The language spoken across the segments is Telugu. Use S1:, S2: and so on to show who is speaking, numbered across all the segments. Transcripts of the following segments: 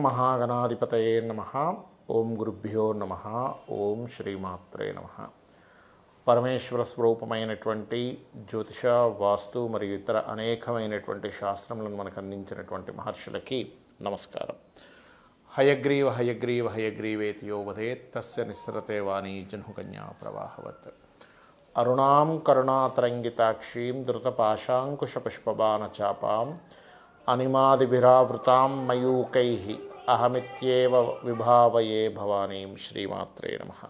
S1: మహాగణాధిపతయే నమః. ఓం గురుభ్యో నమః. ఓం శ్రీమాత్రే నమః. పరమేశ్వర స్వరూపమైనటువంటి జ్యోతిష, వాస్తు మరియు ఇతర అనేకమైనటువంటి శాస్త్రములను మనకు అందించినటువంటి మహర్షులకి నమస్కారం. హయగ్రీవ హయగ్రీవ హయగ్రీవేతి యో వదేత్ తస్య నిస్సరతే వాణీ జహ్నుకన్యా ప్రవాహవత్. అరుణాం కరుణాతరంగితాక్షీం ధృతపాశాంకుశపుష్పబాణచాపాం అనిమాదిభిరావృతాం మయూకైః అహమిత్యేవ విభావయే భవానీం. శ్రీమాత్రే నమః.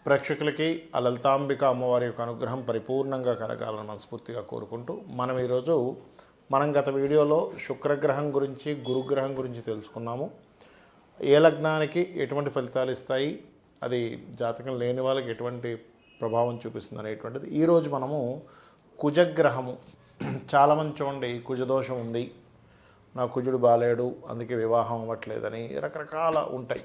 S1: ప్రేక్షకులకి ఆ లలితాంబిక అమ్మవారి యొక్క అనుగ్రహం పరిపూర్ణంగా కలగాలని మనస్ఫూర్తిగా కోరుకుంటూ మనం గత వీడియోలో శుక్రగ్రహం గురించి, గురుగ్రహం గురించి తెలుసుకున్నాము. ఏ లగ్నానికి ఎటువంటి ఫలితాలు ఇస్తాయి, అది జాతకం లేని వాళ్ళకి ఎటువంటి ప్రభావం చూపిస్తుంది అనేటువంటిది. ఈరోజు మనము కుజగ్రహము, చాలామంది చూడండి కుజదోషం ఉంది, నా కుజుడు బాలేడు అందుకే వివాహం అవ్వట్లేదని రకరకాల ఉంటాయి.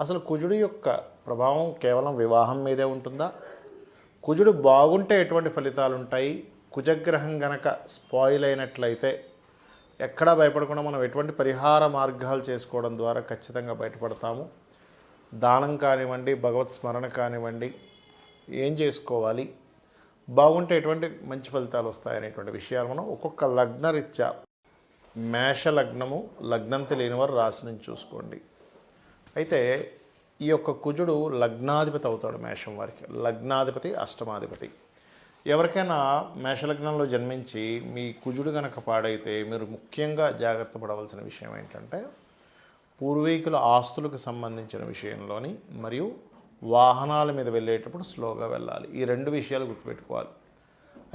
S1: అసలు కుజుడు యొక్క ప్రభావం కేవలం వివాహం మీదే ఉంటుందా? కుజుడు బాగుంటే ఎటువంటి ఫలితాలు ఉంటాయి? కుజగ్రహం గనక స్పాయిల్ అయినట్లయితే ఎక్కడా భయపడకుండా మనం ఎటువంటి పరిహార మార్గాలు చేసుకోవడం ద్వారా ఖచ్చితంగా బయటపడతాము. దానం కానివ్వండి, భగవత్ స్మరణ కానివ్వండి, ఏం చేసుకోవాలి, బాగుంటే ఎటువంటి మంచి ఫలితాలు వస్తాయనేటువంటి విషయాలు మనం ఒక్కొక్క లగ్నరీత్యా, మేష లగ్నము, లగ్నం తెలియని వారు రాశి నుంచి చూసుకోండి. అయితే ఈ యొక్క కుజుడు లగ్నాధిపతి అవుతాడు మేషం వారికి. లగ్నాధిపతి, అష్టమాధిపతి. ఎవరికైనా మేషలగ్నంలో జన్మించి మీ కుజుడు కనుక పాడైతే మీరు ముఖ్యంగా జాగ్రత్త పడవలసిన విషయం ఏంటంటే, పూర్వీకుల ఆస్తులకు సంబంధించిన విషయంలోని మరియు వాహనాల మీద వెళ్ళేటప్పుడు స్లోగా వెళ్ళాలి. ఈ రెండు విషయాలు గుర్తుపెట్టుకోవాలి.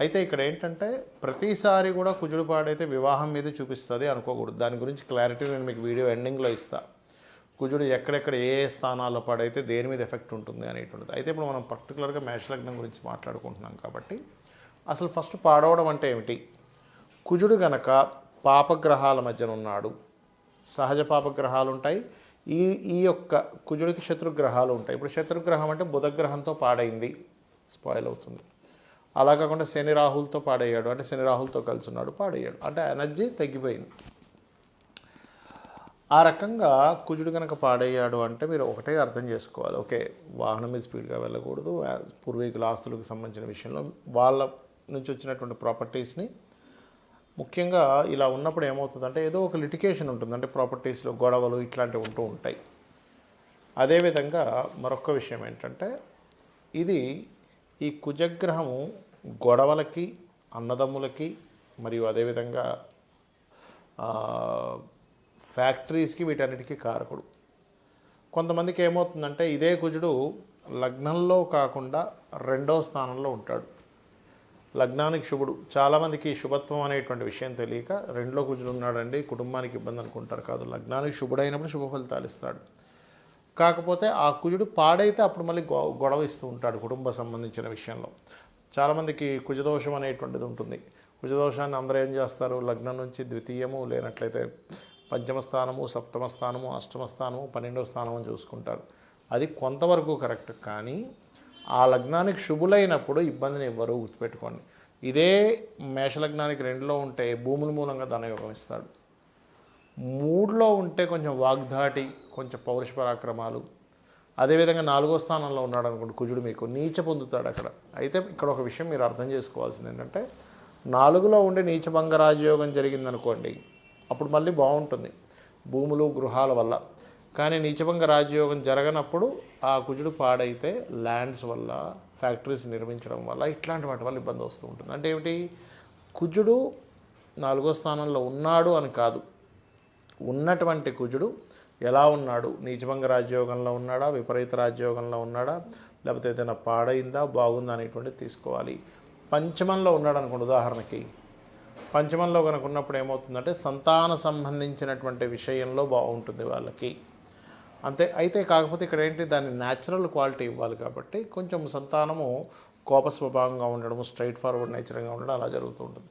S1: అయితే ఇక్కడ ఏంటంటే, ప్రతిసారి కూడా కుజుడు పాడైతే వివాహం మీద చూపిస్తుంది అనుకోకూడదు. దాని గురించి క్లారిటీ నేను మీకు వీడియో ఎండింగ్లో ఇస్తాను. కుజుడు ఎక్కడెక్కడ ఏ స్থাనాల్లో పాడైతే దేని మీద ఎఫెక్ట్ ఉంటుంది అనేటువంటిది. అయితే ఇప్పుడు మనం పర్టికులర్గా మేషలగ్నం గురించి మాట్లాడుకుంటున్నాం కాబట్టి అసలు ఫస్ట్ పాడవడం అంటే ఏమిటి? కుజుడు గనక పాపగ్రహాల మధ్యన ఉన్నాడు, సహజ పాపగ్రహాలు ఉంటాయి. ఈ యొక్క కుజుడికి శత్రుగ్రహాలు ఉంటాయి. ఇప్పుడు శత్రుగ్రహం అంటే బుధగ్రహంతో పాడైంది, స్పాయిల్ అవుతుంది. అలా కాకుండా శని రాహులతో పాడయ్యాడు అంటే శని రాహులతో కలిసి ఉన్నాడు, పాడయ్యాడు అంటే ఎనర్జీ తగ్గిపోయింది. ఆ రకంగా కుజుడు కనుక పాడయ్యాడు అంటే మీరు ఒకటే అర్థం చేసుకోవాలి, ఓకే వాహనం మీద స్పీడ్గా వెళ్ళకూడదు, పూర్వీకుల ఆస్తులకు సంబంధించిన విషయంలో వాళ్ళ నుంచి వచ్చినటువంటి ప్రాపర్టీస్ని, ముఖ్యంగా ఇలా ఉన్నప్పుడు ఏమవుతుందంటే ఏదో ఒక లిటికేషన్ ఉంటుంది, అంటే ప్రాపర్టీస్లో గొడవలు ఇట్లాంటివి ఉంటూ ఉంటాయి. అదేవిధంగా మరొక విషయం ఏంటంటే, ఈ కుజగ్రహము గొడవలకి, అన్నదమ్ములకి మరియు అదేవిధంగా ఫ్యాక్టరీస్కి, వీటన్నిటికీ కారకుడు. కొంతమందికి ఏమవుతుందంటే ఇదే కుజుడు లగ్నంలో కాకుండా రెండో స్థానంలో ఉంటాడు. లగ్నానికి శుభుడు. చాలామందికి శుభత్వం అనేటువంటి విషయం తెలియక రెండులో కుజుడు ఉన్నాడండి కుటుంబానికి ఇబ్బంది అనుకుంటారు. కాదు, లగ్నానికి శుభుడైనప్పుడు శుభ ఫలితాలు ఇస్తాడు. కాకపోతే ఆ కుజుడు పాడైతే అప్పుడు మళ్ళీ గొడవ ఇస్తూ ఉంటాడు కుటుంబ సంబంధించిన విషయంలో. చాలామందికి కుజదోషం అనేటువంటిది ఉంటుంది. కుజదోషాన్ని అందరూ ఏం చేస్తారు, లగ్నం నుంచి ద్వితీయము లేనట్లయితే పంచమ స్థానము, సప్తమ స్థానము, అష్టమ స్థానము, 12వ స్థానము అని చూసుకుంటారు. అది కొంతవరకు కరెక్ట్. కానీ ఆ లగ్నానికి శుభులైనప్పుడు ఇబ్బందిని ఎవ్వరూ గుర్తుపెట్టుకోండి. ఇదే మేషలగ్నానికి 2లో ఉంటే భూముల మూలంగా ధనయోగం ఇస్తాడు. 3లో ఉంటే కొంచెం వాగ్దాటి, కొంచెం పౌరుష పరాక్రమాలు. అదేవిధంగా 4వ స్థానంలో ఉన్నాడు అనుకోండి కుజుడు, మీకు నీచ పొందుతాడు అక్కడ. అయితే ఇక్కడ ఒక విషయం మీరు అర్థం చేసుకోవాల్సింది ఏంటంటే, 4లో ఉండి నీచభంగ రాజయోగం జరిగిందనుకోండి, అప్పుడు మళ్ళీ బాగుంటుంది భూములు, గృహాల వల్ల. కానీ నీచభంగ రాజయోగం జరగనప్పుడు ఆ కుజుడు పాడైతే ల్యాండ్స్ వల్ల, ఫ్యాక్టరీస్ నిర్మించడం వల్ల, ఇట్లాంటి వాటి వల్ల ఇబ్బంది వస్తూ ఉంటుంది. అంటే ఏమిటి, కుజుడు 4వ స్థానంలో ఉన్నాడు అని కాదు, ఉన్నటువంటి కుజుడు ఎలా ఉన్నాడు, నీచభంగ రాజయోగంలో ఉన్నాడా, విపరీత రాజయోగంలో ఉన్నాడా, లేకపోతే ఏదైనా పాడైందా, బాగుందా అనేటువంటిది తీసుకోవాలి. పంచమంలో ఉన్నాడు అనుకోండి, ఉదాహరణకి పంచమంలో కనుక ఉన్నప్పుడు ఏమవుతుందంటే సంతాన సంబంధించినటువంటి విషయంలో బాగుంటుంది వాళ్ళకి అంతే. అయితే కాకపోతే ఇక్కడ ఏంటి, దాన్ని న్యాచురల్ క్వాలిటీ ఇవ్వాలి కాబట్టి కొంచెం సంతానము కోప స్వభావంగా ఉండడము, స్ట్రైట్ ఫార్వర్డ్ నేచర్గా ఉండడం అలా జరుగుతూ ఉంటుంది.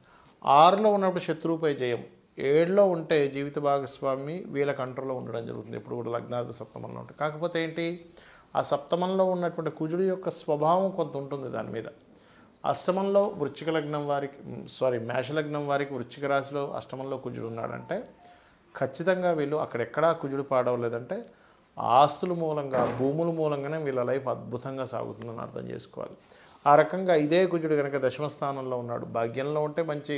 S1: 6లో ఉన్నప్పుడు శత్రువుపై జయం, 7లో ఉంటే జీవిత భాగస్వామి వీళ్ళ కంట్రోల్లో ఉండడం జరుగుతుంది. ఎప్పుడు కూడా లగ్నాధిపతి సప్తమంలో ఉంటుంది. కాకపోతే ఏంటి, ఆ సప్తమంలో ఉన్నటువంటి కుజుడు యొక్క స్వభావం కొంత ఉంటుంది దాని మీద. అష్టమంలో వృశ్చిక లగ్నం వారికి, మేషలగ్నం వారికి వృశ్చిక రాశిలో అష్టమంలో కుజుడు ఉన్నాడంటే ఖచ్చితంగా వీళ్ళు అక్కడెక్కడా కుజుడు పాడవలేదంటే ఆస్తుల మూలంగా భూముల మూలంగానే వీళ్ళ లైఫ్ అద్భుతంగా సాగుతుందని అర్థం చేసుకోవాలి. ఆ రకంగా ఇదే కుజుడు కనుక దశమ స్థానంలో ఉన్నాడు, భాగ్యంలో ఉంటే మంచి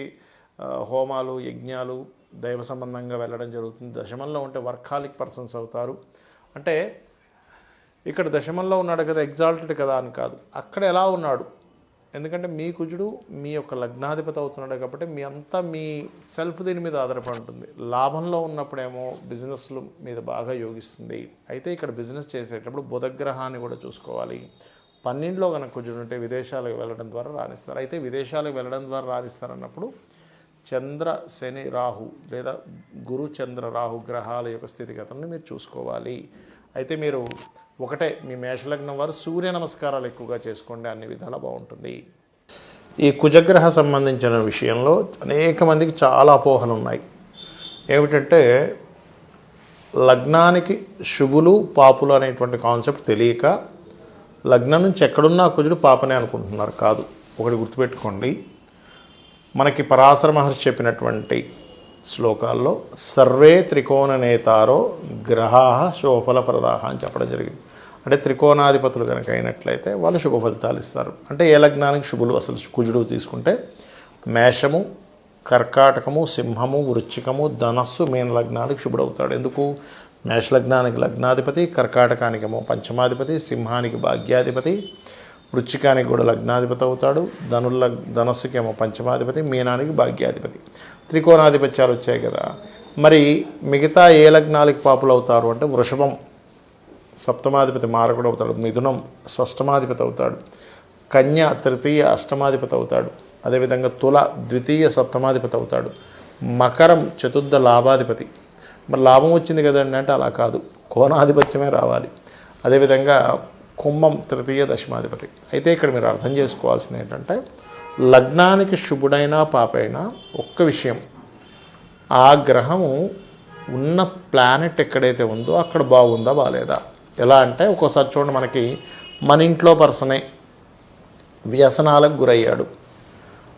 S1: హోమాలు యజ్ఞాలు దైవ సంబంధంగా వెళ్ళడం జరుగుతుంది. దశమంలో ఉంటే వర్కాలిక్ పర్సన్స్ అవుతారు. అంటే ఇక్కడ దశమంలో ఉన్నాడు కదా, ఎగ్జాల్టెడ్ కదా అని కాదు, అక్కడ ఎలా ఉన్నాడు, ఎందుకంటే మీ కుజుడు మీ యొక్క లగ్నాధిపతి అవుతున్నాడు కాబట్టి మీ అంతా మీ సెల్ఫ్ దీని మీద ఆధారపడి ఉంటుంది. లాభంలో ఉన్నప్పుడేమో బిజినెస్ల మీద బాగా యోగిస్తుంది. అయితే ఇక్కడ బిజినెస్ చేసేటప్పుడు బుధగ్రహాన్ని కూడా చూసుకోవాలి. 12లో కనుక కుజుడు ఉంటే విదేశాలకు వెళ్ళడం ద్వారా రాణిస్తారు. అయితే విదేశాలకు వెళ్ళడం ద్వారా రాణిస్తారన్నప్పుడు చంద్ర శని రాహు లేదా గురు చంద్ర రాహు గ్రహాల యొక్క స్థితిగతులను మీరు చూసుకోవాలి. అయితే మీరు ఒకటే మీ మేషలగ్నం వారు సూర్య నమస్కారాలు ఎక్కువగా చేసుకోండి, అన్ని విధాలా బాగుంటుంది. ఈ కుజగ్రహ సంబంధించిన విషయంలో అనేక మందికి చాలా అపోహలు ఉన్నాయి. ఏమిటంటే లగ్నానికి శుభులు పాపులు అనేటువంటి కాన్సెప్ట్ తెలియక లగ్నం నుంచి ఎక్కడున్నా కుజుడు పాపనే అనుకుంటున్నారు. కాదు, ఒకటి గుర్తుపెట్టుకోండి, మనకి పరాశర మహర్షి చెప్పినటువంటి శ్లోకాల్లో సర్వే త్రికోణ నేతారో గ్రహా శుభఫల ప్రదాహ అని చెప్పడం జరిగింది. అంటే త్రికోణాధిపతులు కనుక అయినట్లయితే వాళ్ళు శుభ ఫలితాలు ఇస్తారు. అంటే ఏ లగ్నానికి శుభులు అసలు కుజుడు తీసుకుంటే మేషము, కర్కాటకము, సింహము, వృశ్చికము, ధనస్సు, మీన లగ్నానికి శుభుడవుతాడు. ఎందుకు? మేష లగ్నానికి లగ్నాధిపతి, కర్కాటకానికేమో పంచమాధిపతి, సింహానికి భాగ్యాధిపతి, వృశ్చికానికి కూడా లగ్నాధిపతి అవుతాడు, ధనస్సుకేమో పంచమాధిపతి, మీనానికి భాగ్యాధిపతి. త్రికోణాధిపత్యాలు వచ్చాయి కదా. మరి మిగతా ఏ లగ్నాలకి పాపులు అవుతారు అంటే వృషభం సప్తమాధిపతి మారకుడు అవుతాడు, మిథునం షష్టమాధిపతి అవుతాడు, కన్య తృతీయ అష్టమాధిపతి అవుతాడు, అదేవిధంగా తుల ద్వితీయ సప్తమాధిపతి అవుతాడు, మకరం చతుర్థ లాభాధిపతి. మరి లాభం వచ్చింది కదండి అంటే అలా కాదు, కోణాధిపత్యమే రావాలి. అదేవిధంగా కుంభం తృతీయ దశమాధిపతి. అయితే ఇక్కడ మీరు అర్థం చేసుకోవాల్సింది ఏంటంటే లగ్నానికి శుభుడైనా పాపైనా ఒక్క విషయం, ఆ గ్రహము ఉన్న ప్లానెట్ ఎక్కడైతే ఉందో అక్కడ బాగుందా బాగాలేదా. ఎలా అంటే ఒక్కోసారి చూడండి, మనకి మన ఇంట్లో పర్సనే వ్యసనాలకు గురయ్యాడు,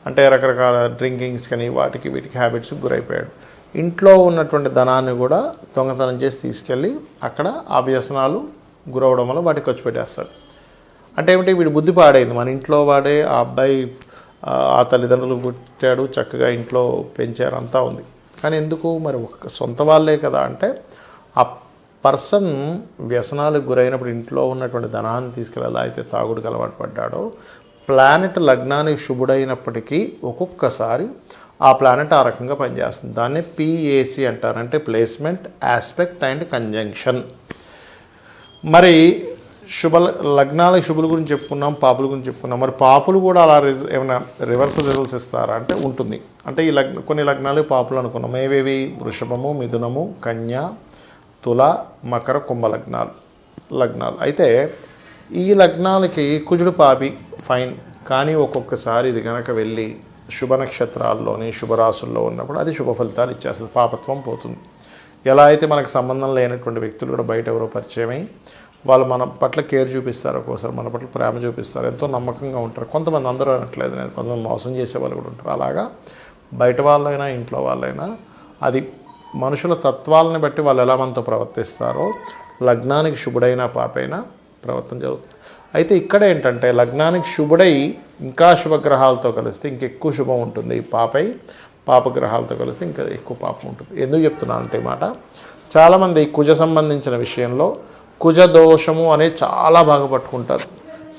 S1: అంటే రకరకాల డ్రింకింగ్స్ కానీ వాటికి వీటికి హ్యాబిట్స్కి గురైపోయాడు. ఇంట్లో ఉన్నటువంటి ధనాన్ని కూడా దొంగతనం చేసి తీసుకెళ్ళి అక్కడ ఆ వ్యసనాలు గురవడం వల్ల వాటికి ఖర్చు పెట్టేస్తాడు. అంటే ఏమిటి, వీడి బుద్ధి పాడైంది. మన ఇంట్లో వాడే ఆ అబ్బాయి ఆ తల్లిదండ్రులు పుట్టాడు, చక్కగా ఇంట్లో పెంచారు, అంతా ఉంది. కానీ ఎందుకు మరి సొంత వాళ్ళే కదా అంటే ఆ పర్సన్ వ్యసనాలకు గురైనప్పుడు ఇంట్లో ఉన్నటువంటి ధనాన్ని తీసుకెళ్ళి ఎలా అయితే తాగుడుకు అలవాటు పడ్డాడో, ప్లానెట్ లగ్నానికి శుభుడైనప్పటికీ ఒక్కొక్కసారి ఆ ప్లానెట్ ఆ రకంగా పనిచేస్తుంది. దాన్ని PAC అంటారు, అంటే ప్లేస్మెంట్, ఆస్పెక్ట్ అండ్ కంజంక్షన్. మరి లగ్నాలకు శుభుల గురించి చెప్పుకున్నాం, పాపుల గురించి చెప్పుకున్నాం. మరి పాపులు కూడా అలా ఏమైనా రివర్స్ రిజల్ట్స్ ఇస్తారా అంటే ఉంటుంది. అంటే ఈ కొన్ని లగ్నాలు పాపులు అనుకున్నాం. ఏవేవి? వృషభము, మిథునము, కన్య, తుల, మకర, కుంభ లగ్నాలు. అయితే ఈ లగ్నాలకి కుజుడు పాపి ఫైన్, కానీ ఒక్కొక్కసారి ఇది కనుక వెళ్ళి శుభ నక్షత్రాల్లోని శుభరాశుల్లో ఉన్నప్పుడు అది శుభ ఫలితాలు ఇచ్చేస్తుంది, పాపత్వం పోతుంది. ఎలా అయితే మనకు సంబంధం లేనటువంటి వ్యక్తులు కూడా బయట ఎవరో పరిచయమై వాళ్ళు మన పట్ల కేర్ చూపిస్తారు, ఒక్కోసారి మన పట్ల ప్రేమ చూపిస్తారు, ఎంతో నమ్మకంగా ఉంటారు. కొంతమంది, అందరూ అనట్లేదు నేను, కొంతమంది మోసం చేసే వాళ్ళు కూడా ఉంటారు. అలాగా బయట వాళ్ళైనా ఇంట్లో వాళ్ళైనా అది మనుషుల తత్వాలని బట్టి వాళ్ళు ఎలా మనతో ప్రవర్తిస్తారో లగ్నానికి శుభుడైనా పాపైనా ప్రవర్తన జరుగుతుంది. అయితే ఇక్కడ ఏంటంటే లగ్నానికి శుభుడై ఇంకా శుభగ్రహాలతో కలిస్తే ఇంకెక్కువ శుభం ఉంటుంది, పాపగ్రహాలతో కలిస్తే ఇంకా ఎక్కువ పాపం ఉంటుంది. ఎందుకు చెప్తున్నానంటే మాట, చాలామంది కుజ సంబంధించిన విషయంలో కుజదోషము అనేది చాలా బాగా పట్టుకుంటారు.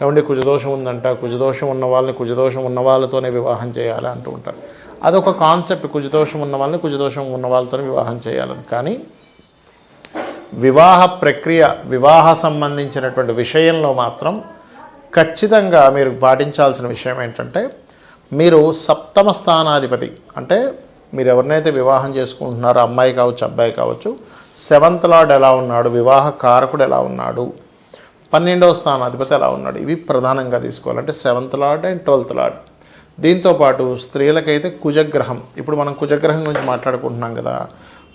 S1: ఏమంటే కుజదోషం ఉందంట, కుజదోషం ఉన్న వాళ్ళని కుజదోషం ఉన్న వాళ్ళతోనే వివాహం చేయాలి అంటూ ఉంటారు. అదొక కాన్సెప్ట్, కుజదోషం ఉన్న వాళ్ళని కుజదోషం ఉన్న వాళ్ళతోనే వివాహం చేయాలని. కానీ వివాహ ప్రక్రియ, వివాహ సంబంధించినటువంటి విషయంలో మాత్రం ఖచ్చితంగా మీరు పాటించాల్సిన విషయం ఏంటంటే, మీరు సప్తమ స్థానాధిపతి, అంటే మీరు ఎవరినైతే వివాహం చేసుకుంటున్నారో అమ్మాయి కావచ్చు అబ్బాయి కావచ్చు, 7th లార్డ్ ఎలా ఉన్నాడు, వివాహ కారకుడు ఎలా ఉన్నాడు, 12వ స్థానాధిపతి ఎలా ఉన్నాడు, ఇవి ప్రధానంగా తీసుకోవాలంటే 7th lord and 12th lord. దీంతోపాటు స్త్రీలకైతే కుజగ్రహం, ఇప్పుడు మనం కుజగ్రహం గురించి మాట్లాడుకుంటున్నాం కదా,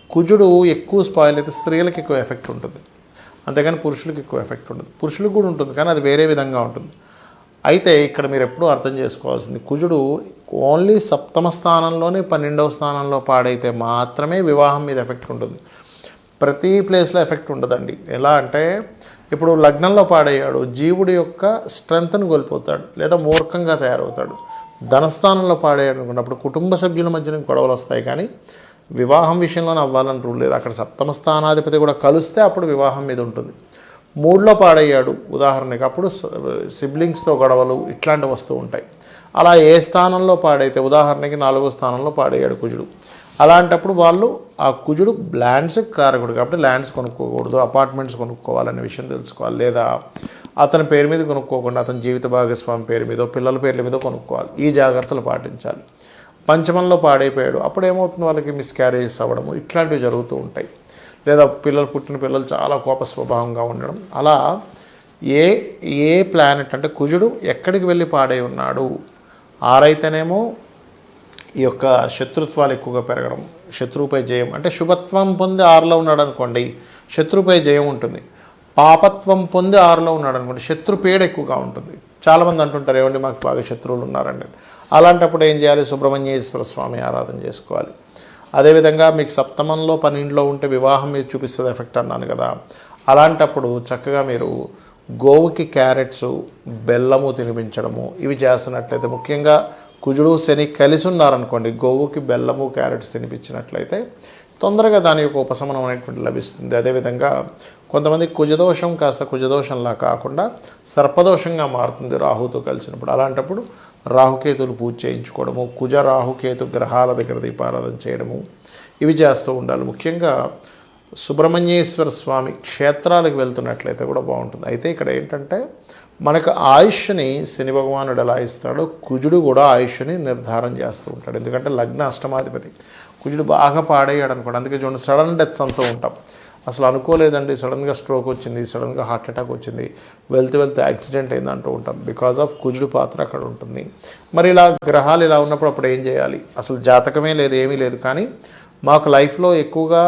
S1: కుజుడు ఎక్కువ స్పాయిల్ అయితే స్త్రీలకు ఎక్కువ ఎఫెక్ట్ ఉంటుంది, అంతేగాని పురుషులకు ఎక్కువ ఎఫెక్ట్ ఉంటుంది. పురుషులకు కూడా ఉంటుంది కానీ అది వేరే విధంగా ఉంటుంది. అయితే ఇక్కడ మీరు ఎప్పుడూ అర్థం చేసుకోవాల్సింది, కుజుడు ఓన్లీ సప్తమ స్థానంలోనే 12వ స్థానంలో పాడైతే మాత్రమే వివాహం మీద ఎఫెక్ట్ ఉంటుంది. ప్రతి ప్లేస్లో ఎఫెక్ట్ ఉండదండి. ఎలా అంటే ఇప్పుడు లగ్నంలో పాడయ్యాడు, జీవుడి యొక్క స్ట్రెంగ్త్ను కోల్పోతాడు లేదా మూర్ఖంగా తయారవుతాడు. ధనస్థానంలో పాడేయడం అనుకున్నప్పుడు కుటుంబ సభ్యుల మధ్యన గొడవలు వస్తాయి, కానీ వివాహం విషయంలోనే అవ్వాలని రూల్ లేదు. అక్కడ సప్తమ స్థానాధిపతి కూడా కలిస్తే అప్పుడు వివాహం మీద ఉంటుంది. 3లో పాడయ్యాడు ఉదాహరణకి, అప్పుడు సిబ్లింగ్స్తో గొడవలు ఇట్లాంటివి వస్తూ ఉంటాయి. అలా ఏ స్థానంలో పాడైతే ఉదాహరణకి 4వ స్థానంలో పాడయ్యాడు కుజుడు, అలాంటప్పుడు వాళ్ళు ఆ కుజుడు ల్యాండ్స్కి కారకుడు కాబట్టి ల్యాండ్స్ కొనుక్కోకూడదు, అపార్ట్మెంట్స్ కొనుక్కోవాలనే విషయం తెలుసుకోవాలి. లేదా అతని పేరు మీద కొనుక్కోకుండా అతని జీవిత భాగస్వామి పేరు మీదో పిల్లల పేర్ల మీదో కొనుక్కోవాలి. ఈ జాగ్రత్తలు పాటించాలి. పంచమంలో పాడైపోయాడు, అప్పుడు ఏమవుతుంది, వాళ్ళకి మిస్క్యారేజెస్ అవ్వడము ఇట్లాంటివి జరుగుతూ ఉంటాయి. లేదా పుట్టిన పిల్లలు చాలా కోప స్వభావంగా ఉండడం. అలా ఏ ప్లానెట్ అంటే కుజుడు ఎక్కడికి వెళ్ళి పాడై ఉన్నాడు, ఆరైతేనేమో ఈ యొక్క శత్రుత్వాలు ఎక్కువగా పెరగడం, శత్రువుపై జయం అంటే శుభత్వం పొంది 6లో ఉన్నాడు అనుకోండి శత్రువుపై జయం ఉంటుంది. పాపత్వం పొంది 6లో ఉన్నాడు అనుకోండి శత్రుపీడ ఎక్కువగా ఉంటుంది. చాలామంది అంటుంటారు, ఏమండి మాకు బాగా శత్రువులు ఉన్నారండి. అలాంటప్పుడు ఏం చేయాలి, సుబ్రహ్మణ్యేశ్వర స్వామి ఆరాధన చేసుకోవాలి. అదేవిధంగా మీకు సప్తమంలో 12లో ఉంటే వివాహం మీద చూపిస్తుంది ఎఫెక్ట్ అన్నాను కదా, అలాంటప్పుడు చక్కగా మీరు గోవుకి క్యారెట్స్ బెల్లము తినిపించడము ఇవి చేస్తున్నట్లయితే, ముఖ్యంగా కుజుడు శని కలిసి ఉన్నారనుకోండి, గోవుకి బెల్లము క్యారెట్స్ తినిపించినట్లయితే తొందరగా దాని యొక్క ఉపశమనం అనేటువంటి లభిస్తుంది. అదేవిధంగా కొంతమంది కుజదోషం కాస్త కుజదోషంలా కాకుండా సర్పదోషంగా మారుతుంది రాహుతో కలిసినప్పుడు. అలాంటప్పుడు రాహుకేతులు పూజ చేయించుకోవడము, కుజ రాహుకేతు గ్రహాల దగ్గర దీపారాధన చేయడము ఇవి చేస్తూ ఉండాలి. ముఖ్యంగా సుబ్రహ్మణ్యేశ్వర స్వామి క్షేత్రాలకు వెళ్తున్నట్లయితే కూడా బాగుంటుంది. అయితే ఇక్కడ ఏంటంటే మనకు ఆయుష్ని శని భగవానుడు ఎలా ఇస్తాడో కుజుడు కూడా ఆయుష్ని నిర్ధారణ చేస్తూ ఉంటాడు. ఎందుకంటే లగ్న అష్టమాధిపతి కుజుడు బాగా పాడయ్యాడు అనుకోండి, అందుకే చూడండి సడన్ డెత్స్ అంటూ ఉంటాం. అసలు అనుకోలేదండి, సడన్గా స్ట్రోక్ వచ్చింది, సడన్గా హార్ట్ అటాక్ వచ్చింది, వెళ్తూ యాక్సిడెంట్ అయింది అంటూ ఉంటాం. బికాజ్ ఆఫ్ కుజుడు పాత్ర అక్కడ ఉంటుంది. మరి ఇలా గ్రహాలు ఇలా ఉన్నప్పుడు అప్పుడు ఏం చేయాలి, అసలు జాతకమే లేదు ఏమీ లేదు, కానీ మాకు లైఫ్లో ఎక్కువగా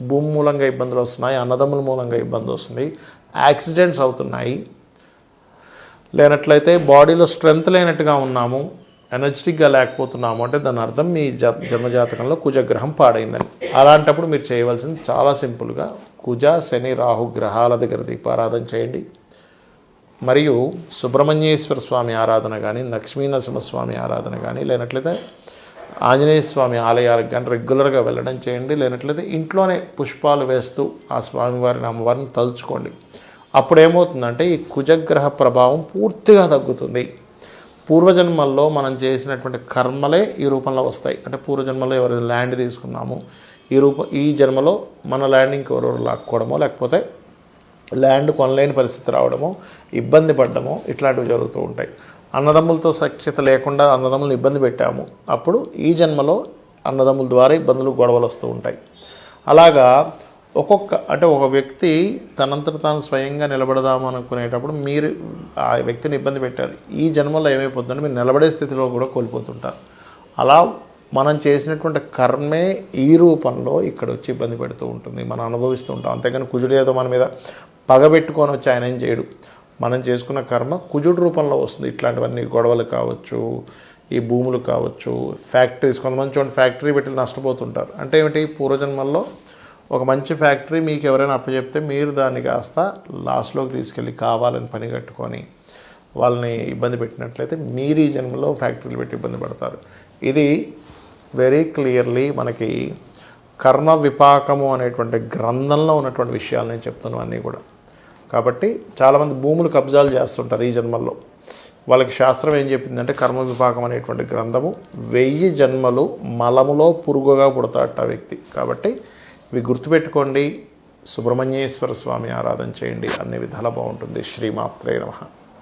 S1: భూమి మూలంగా ఇబ్బందులు వస్తున్నాయి, అన్నదమ్ముల మూలంగా ఇబ్బంది వస్తుంది, యాక్సిడెంట్స్ అవుతున్నాయి, లేనట్లయితే బాడీలో స్ట్రెంగ్త్ లేనట్టుగా ఉన్నాము, ఎనర్జెటిక్గా లేకపోతున్నాము అంటే దాని అర్థం మీ జన్మజాతకంలో కుజగ్రహం పాడైందని. అలాంటప్పుడు మీరు చేయవలసింది చాలా సింపుల్గా కుజ శని రాహు గ్రహాల దగ్గర దీపారాధన చేయండి. మరియు సుబ్రహ్మణ్యేశ్వర స్వామి ఆరాధన కానీ, లక్ష్మీనరసింహస్వామి ఆరాధన కానీ, లేనట్లయితే ఆంజనేయ స్వామి ఆలయాలకు కానీ రెగ్యులర్గా వెళ్ళడం చేయండి. లేనట్లయితే ఇంట్లోనే పుష్పాలు వేస్తూ ఆ స్వామివారిని అమ్మవారిని తలుచుకోండి. అప్పుడేమవుతుందంటే ఈ కుజగ్రహ ప్రభావం పూర్తిగా తగ్గుతుంది. పూర్వజన్మల్లో మనం చేసినటువంటి కర్మలే ఈ రూపంలో వస్తాయి. అంటే పూర్వజన్మలో ఎవరైనా ల్యాండ్ తీసుకున్నాము, ఈ జన్మలో మన ల్యాండ్ ఇంకెవరెవరు లాక్కోవడమో, లేకపోతే ల్యాండ్ కొనలేని పరిస్థితి రావడమో, ఇబ్బంది పడ్డమో ఇట్లాంటివి జరుగుతూ ఉంటాయి. అన్నదమ్ములతో సఖ్యత లేకుండా అన్నదమ్ములను ఇబ్బంది పెట్టాము, అప్పుడు ఈ జన్మలో అన్నదమ్ముల ద్వారా ఇబ్బందులు గొడవలు వస్తూ ఉంటాయి. అలాగా ఒక వ్యక్తి తనంతట తాను స్వయంగా నిలబడదాము అనుకునేటప్పుడు మీరు ఆ వ్యక్తిని ఇబ్బంది పెట్టారు. ఈ జన్మలో ఏమైపోతుందంటే మీరు నిలబడే స్థితిలో కూడా కోల్పోతుంటారు. అలా మనం చేసినటువంటి కర్మే ఈ రూపంలో ఇక్కడ వచ్చి ఇబ్బంది పెడుతూ ఉంటుంది, మనం అనుభవిస్తూ ఉంటాం. అంతేగాని కుజుడు ఏదో మన మీద పగబెట్టుకొని వచ్చి ఆయన ఏం చేయడు. మనం చేసుకున్న కర్మ కుజుడు రూపంలో వస్తుంది. ఇట్లాంటివన్నీ గొడవలు కావచ్చు, ఈ భూములు కావచ్చు, ఫ్యాక్టరీస్, కొంతమంది చూడండి ఫ్యాక్టరీ పెట్టి నష్టపోతుంటారు. అంటే ఏమిటి, పూర్వజన్మల్లో ఒక మంచి ఫ్యాక్టరీ మీకు ఎవరైనా అప్పచెప్తే మీరు దాన్ని కాస్త లాస్లోకి తీసుకెళ్ళి కావాలని పని కట్టుకొని వాళ్ళని ఇబ్బంది పెట్టినట్లయితే మీరు ఈ జన్మలో ఫ్యాక్టరీలు పెట్టి ఇబ్బంది పడతారు. ఇది వెరీ క్లియర్లీ మనకి కర్మ విపాకము అనేటువంటి గ్రంథంలో ఉన్నటువంటి విషయాలు నేను చెప్తున్నాను అన్నీ కూడా. కాబట్టి చాలామంది భూములు కబ్జాలు చేస్తుంటారు ఈ జన్మల్లో. వాళ్ళకి శాస్త్రం ఏం చెప్పిందంటే కర్మ విపాకం అనేటువంటి గ్రంథము 1000 జన్మలు మలములో పురుగుగా పుడతాడట ఆ వ్యక్తి. కాబట్టి ఇవి గుర్తుపెట్టుకోండి. సుబ్రహ్మణ్యేశ్వర స్వామి ఆరాధన చేయండి, అన్ని విధాలా బాగుంటుంది. శ్రీమాత్రే నమః.